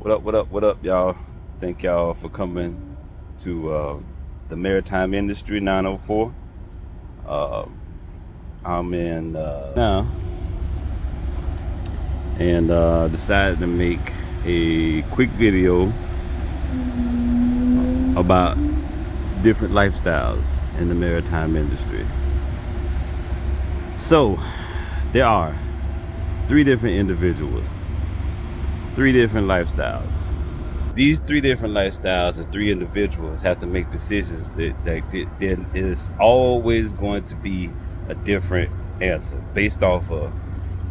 What up, what up, what up, y'all? Thank y'all for coming to the Maritime Industry 904. Uh, I'm in now and decided to make a quick video about different lifestyles in the maritime industry. So, there are three different individuals, three different lifestyles. These three different lifestyles and three individuals have to make decisions that is always going to be a different answer based off of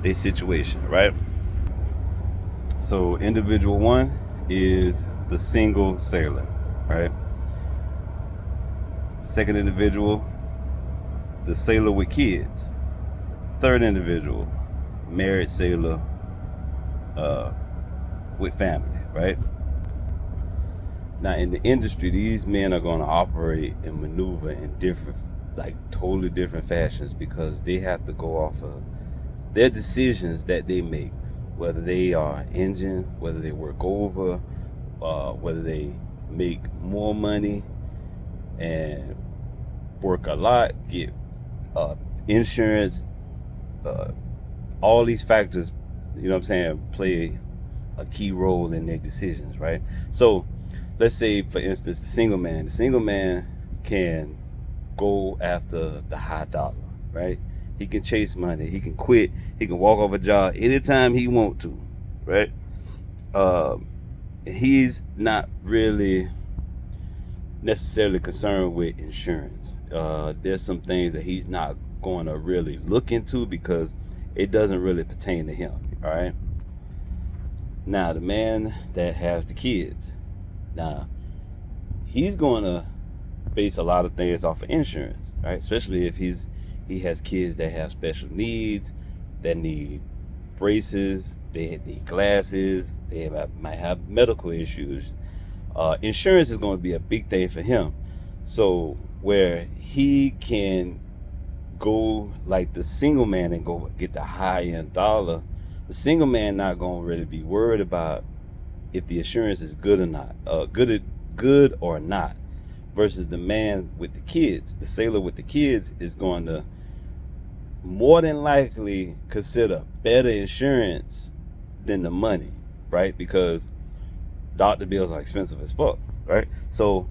their situation, right? So individual one is the single sailor, right? Second individual, the sailor with kids. Third individual, married sailor uh, with family, right? Now, in the industry, these men are going to operate and maneuver in different, like totally different fashions because they have to go off of their decisions that they make, whether they are engine, whether they work over, whether they make more money and work a lot, get uh, insurance, uh, all these factors, you know what I'm saying, play a key role in their decisions, right? So let's say, for instance, the single man can go after the high dollar, right? He can chase money. He can quit. He can walk off a job anytime he want to, right? Um, he's not really necessarily concerned with insurance. There's some things that he's not going to really look into because it doesn't really pertain to him, all right? Now, the man that has the kids, now he's going to base a lot of things off of insurance, right? Especially if he has kids that have special needs, that need braces, they need glasses, might have medical issues. Insurance is going to be a big thing for him. So where he can go like the single man and go get the high end dollar, the single man not going to really be worried about if the insurance is good or not, good or not, versus the man with the kids. The sailor with the kids is going to more than likely consider better insurance than the money, right? Because doctor bills are expensive as fuck, right? So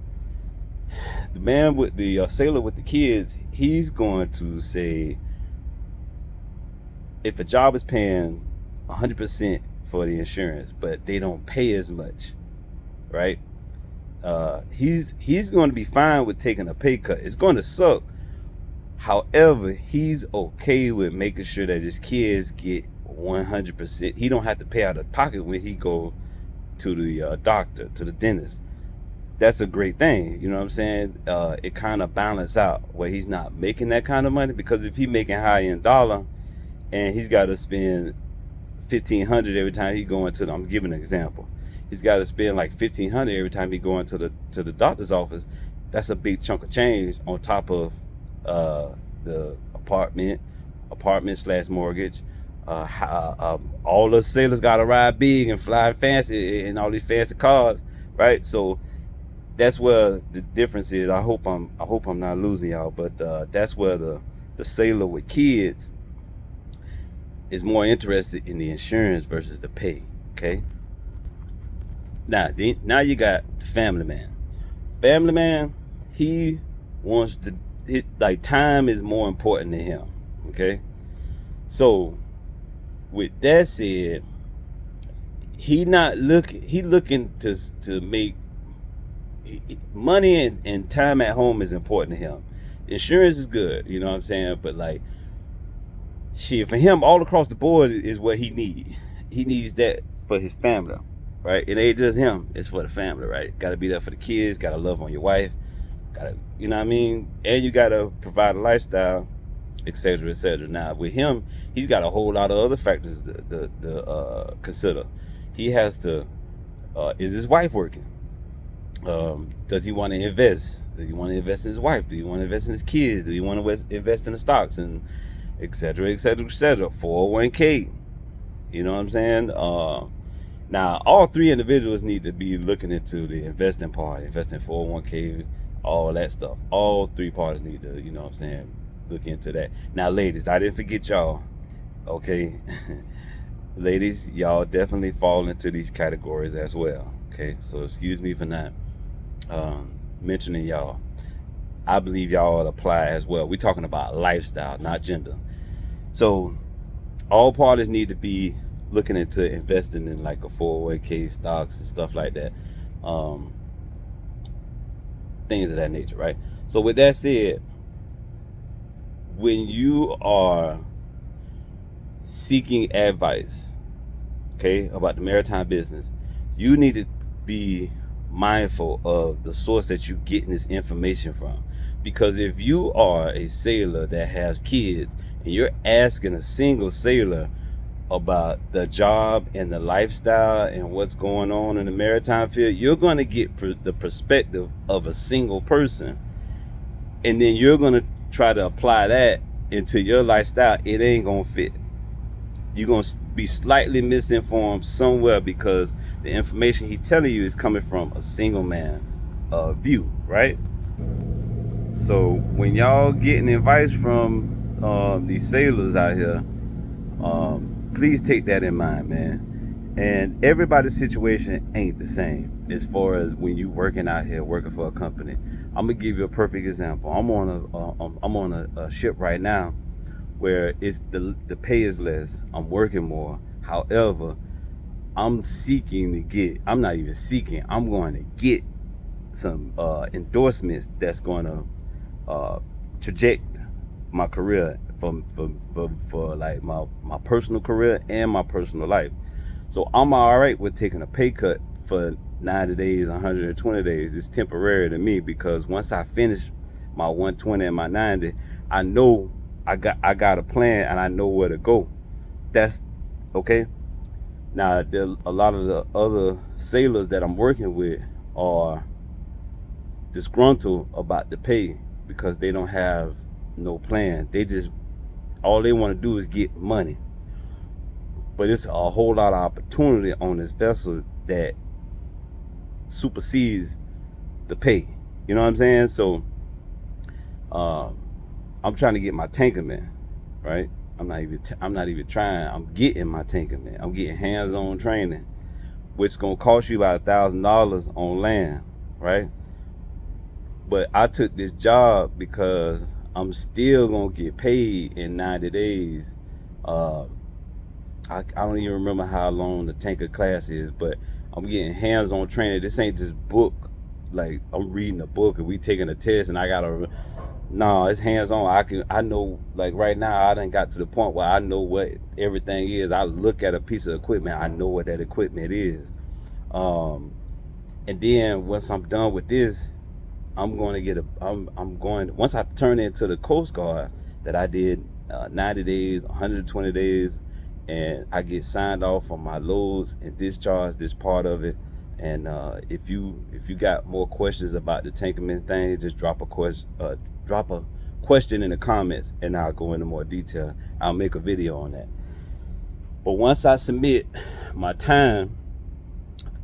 the man with the sailor with the kids, he's going to say, if a job is paying 100% for the insurance, but they don't pay as much, right? He's going to be fine with taking a pay cut. It's going to suck. However, he's okay with making sure that his kids get 100%. He don't have to pay out of pocket when he go to the doctor, to the dentist. That's a great thing. You know what I'm saying? It kind of balance out where he's not making that kind of money, because if he making high end dollar and he's got to spend 1,500 every time he going to the, I'm giving an example. He's got to spend like 1,500 every time he going to the doctor's office. That's a big chunk of change on top of uh, the apartment slash mortgage. All the sailors got to ride big and fly fancy in all these fancy cars, right? So that's where the difference is. I hope I'm not losing y'all, but that's where the sailor with kids is more interested in the insurance versus the pay. Okay. Now you got the family man. Family man, he wants to like time is more important to him. Okay. So with that said, he looking to make money, and time at home is important to him. Insurance is good, you know what I'm saying? But like shit, for him, all across the board is what he needs. He needs that for his family, right? It ain't just him; it's for the family, right? Got to be there for the kids. Got to love on your wife. Got to, you know what I mean? And you got to provide a lifestyle, etc., etc. Now with him, he's got a whole lot of other factors to consider. He has to. Is his wife working? Does he want to invest? Do you want to invest in his wife? Do you want to invest in his kids? Do you want to invest in the stocks and etc., etc., etc.? 401k. You know what I'm saying? Now, all three individuals need to be looking into the investing part, investing 401k, all that stuff. All three parties need to, you know what I'm saying, look into that. Now, ladies, I didn't forget y'all, okay? Ladies, y'all definitely fall into these categories as well, okay? So excuse me for not mentioning y'all. I believe y'all apply as well. We're talking about lifestyle, not gender. So all parties need to be looking into investing in like a 401k, stocks and stuff like that, um, things of that nature, right? So with that said, when you are seeking advice, okay, about the maritime business, you need to be mindful of the source that you're getting this information from. Because if you are a sailor that has kids and you're asking a single sailor about the job and the lifestyle and what's going on in the maritime field, you're going to get the perspective of a single person, and then you're going to try to apply that into your lifestyle. It ain't going to fit. You're going to be slightly misinformed somewhere because the information he's telling you is coming from a single man's view, right? So when y'all getting advice from these sailors out here, please take that in mind, man. And everybody's situation ain't the same as far as when you working out here working for a company. I'm gonna give you a perfect example. I'm on a ship right now where it's the pay is less. I'm working more. However, I'm seeking to get. I'm not even seeking. I'm going to get some endorsements that's going to traject my career for like my personal career and my personal life. So I'm all right with taking a pay cut for 90 days, 120 days. It's temporary to me because once I finish my 120 and my 90, I know I got a plan and I know where to go. That's okay. Now, a lot of the other sailors that I'm working with are disgruntled about the pay because they don't have no plan. They just all they want to do is get money. But it's a whole lot of opportunity on this vessel that supersedes the pay. You know what I'm saying? So I'm trying to get my tankerman, right? I'm not even trying. I'm getting my tankerman. I'm getting hands-on training, which is gonna cost you about $1,000 on land, right? But I took this job because I'm still gonna get paid in 90 days. I don't even remember how long the tanker class is, but I'm getting hands-on training. This ain't just book, like I'm reading a book and we taking a test and I gotta. No, it's hands-on. I know, like right now I done got to the point where I know what everything is. I look at a piece of equipment, I know what that equipment is. And then once I'm done with this, I'm going to get I'm going, once I turn into the Coast Guard that I did 90 days, 120 days, and I get signed off on my loads and discharge this part of it. And if you got more questions about the tankerman thing, just drop a question in the comments and I'll go into more detail. I'll make a video on that. But once I submit my time,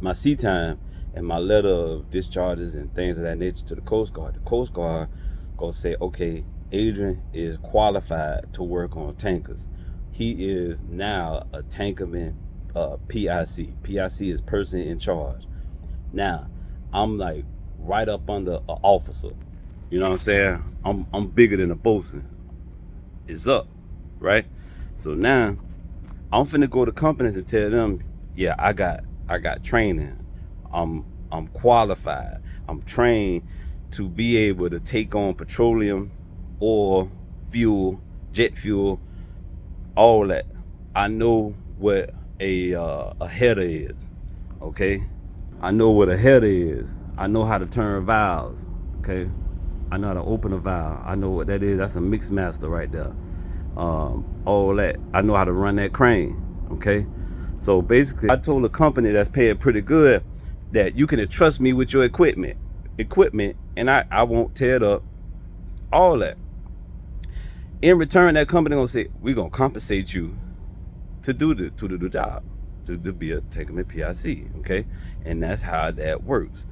my sea time, and my letter of discharges and things of that nature to the Coast Guard gonna say, okay, Adrian is qualified to work on tankers. He is now a tankerman, PIC. PIC is person in charge. Now, I'm like right up under an officer. You know what I'm saying? I'm bigger than a bosun. It's up, right? So now I'm finna go to companies and tell them, yeah, I got training. I'm qualified. I'm trained to be able to take on petroleum, oil, fuel, jet fuel, all that. I know what a header is. Okay, I know what a header is. I know how to turn valves. Okay, I know how to open a valve. I know what that is. That's a mix master right there. All that. I know how to run that crane. Okay, so basically I told a company that's paying pretty good that you can entrust me with your equipment, and I won't tear it up, all that. In return, that company gonna say, we're gonna compensate you to do the job. to be a Tankerman PIC, okay? And that's how that works.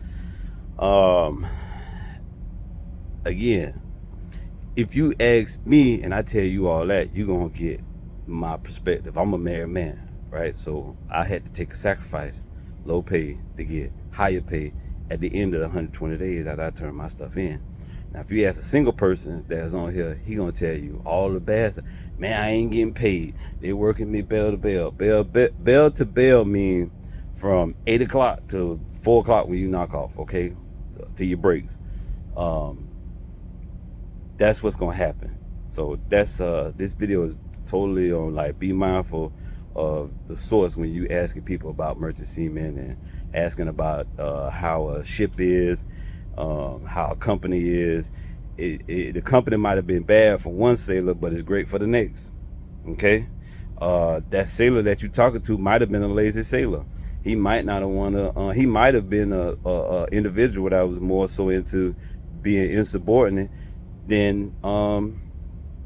Again, if you ask me and I tell you all that, you're gonna get my perspective. I'm a married man, right? So I had to take a sacrifice, low pay, to get higher pay at the end of the 120 days after I turn my stuff in. Now, if you ask a single person that's on here, he gonna tell you all the bad stuff. Man, I ain't getting paid. They working me bell to bell. Bell to bell mean from 8 o'clock to 4 o'clock when you knock off, okay? To your breaks. That's what's gonna happen. So that's this video is totally on, like, be mindful of the source when you asking people about merchant seamen and asking about how a ship is, how a company is. The company might have been bad for one sailor, but it's great for the next. Okay, that sailor that you're talking to might have been a lazy sailor. He might not have wanna. He might have been a individual that was more so into being insubordinate than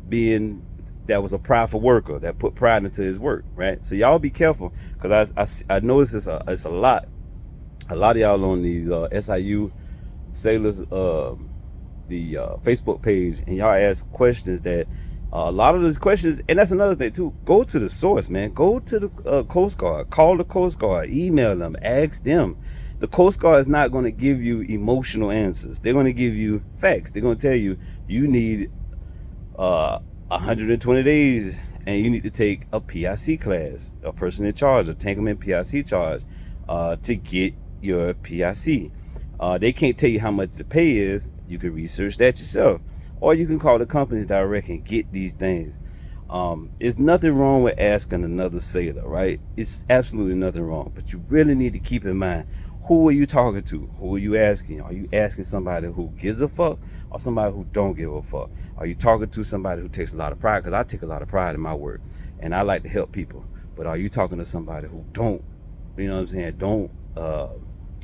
being that was a prideful worker that put pride into his work, right? So y'all be careful, because I notice it's a lot of y'all on these SIU sailors the Facebook page, and y'all ask questions that a lot of those questions, and that's another thing too. Go to the source, man. Go to the Coast Guard. Call the Coast Guard. Email them. Ask them. The Coast Guard is not going to give you emotional answers. They're going to give you facts. They're going to tell you you need 120 days and you need to take a PIC class, a person in charge, a Tankerman PIC charge, to get your PIC. They can't tell you how much the pay is. You can research that yourself, or you can call the companies direct and get these things. There's nothing wrong with asking another sailor, right? It's absolutely nothing wrong, but you really need to keep in mind, who are you talking to? Who are you asking? Are you asking somebody who gives a fuck or somebody who don't give a fuck? Are you talking to somebody who takes a lot of pride? Because I take a lot of pride in my work and I like to help people. But are you talking to somebody who don't, you know what I'm saying, don't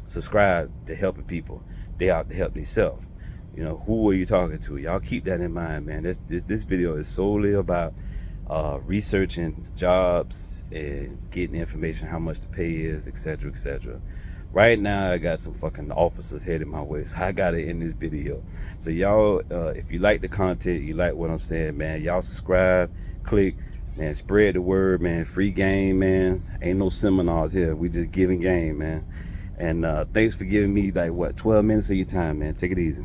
subscribe to helping people? They out to help themselves. You know, who are you talking to? Y'all keep that in mind, man. This video is solely about researching jobs and getting information, how much the pay is, etc., etc. Right now, I got some fucking officers headed my way, so I got to end this video. So y'all, if you like the content, you like what I'm saying, man, y'all subscribe, click, man, spread the word, man. Free game, man. Ain't no seminars here. We just giving game, man. And thanks for giving me, like, what, 12 minutes of your time, man. Take it easy.